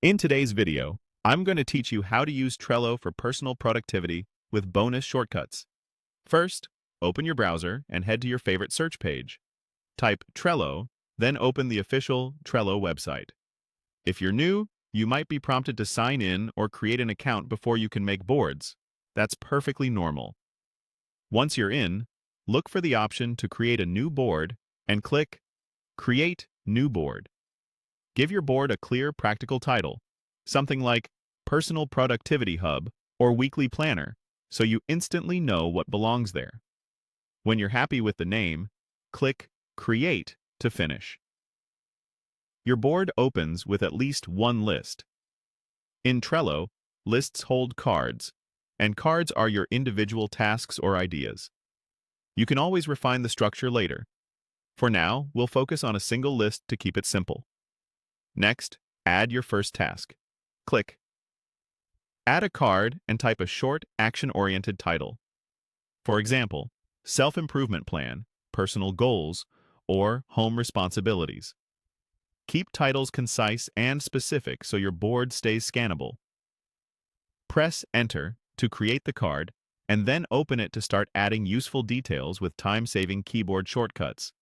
In today's video, I'm going to teach you how to use Trello for personal productivity with bonus shortcuts. First, open your browser and head to your favorite search page. Type Trello, then open the official Trello website. If you're new, you might be prompted to sign in or create an account before you can make boards. That's perfectly normal. Once you're in, look for the option to create a new board and click Create New Board. Give your board a clear, practical title, something like Personal Productivity Hub or Weekly Planner, so you instantly know what belongs there. When you're happy with the name, click Create to finish. Your board opens with at least one list. In Trello, lists hold cards, and cards are your individual tasks or ideas. You can always refine the structure later. For now, we'll focus on a single list to keep it simple. Next, add your first task. Click. Add a card and type a short, action-oriented title. For example, Self-Improvement Plan, Personal Goals, or Home Responsibilities. Keep titles concise and specific so your board stays scannable. Press Enter to create the card, and then open it to start adding useful details with time-saving keyboard shortcuts.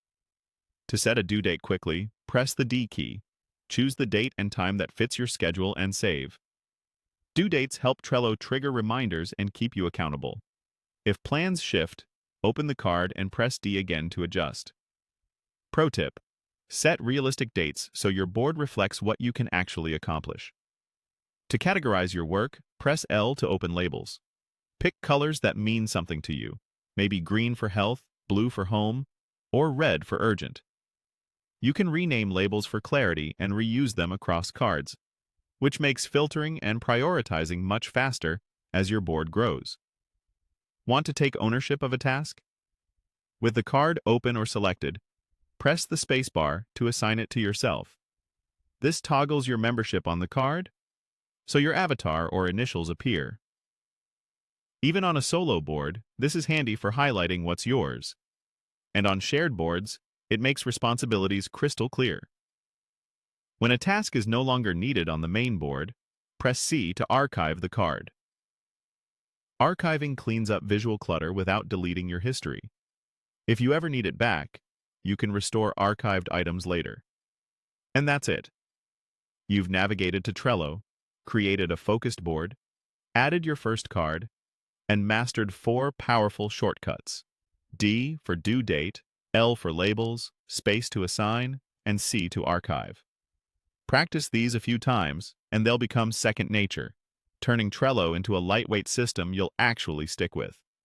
To set a due date quickly, press the D key. Choose the date and time that fits your schedule and save. Due dates help Trello trigger reminders and keep you accountable. If plans shift, open the card and press D again to adjust. Pro tip: set realistic dates so your board reflects what you can actually accomplish. To categorize your work, press L to open labels. Pick colors that mean something to you, maybe green for health, blue for home, or red for urgent. You can rename labels for clarity and reuse them across cards, which makes filtering and prioritizing much faster as your board grows. Want to take ownership of a task? With the card open or selected, press the spacebar to assign it to yourself. This toggles your membership on the card, so your avatar or initials appear. Even on a solo board, this is handy for highlighting what's yours. And on shared boards, it makes responsibilities crystal clear. When a task is no longer needed on the main board, press C to archive the card. Archiving cleans up visual clutter without deleting your history. If you ever need it back, you can restore archived items later. And that's it. You've navigated to Trello, created a focused board, added your first card, and mastered 4 powerful shortcuts: D for due date, L for labels, space to assign, and C to archive. Practice these a few times, and they'll become second nature, turning Trello into a lightweight system you'll actually stick with.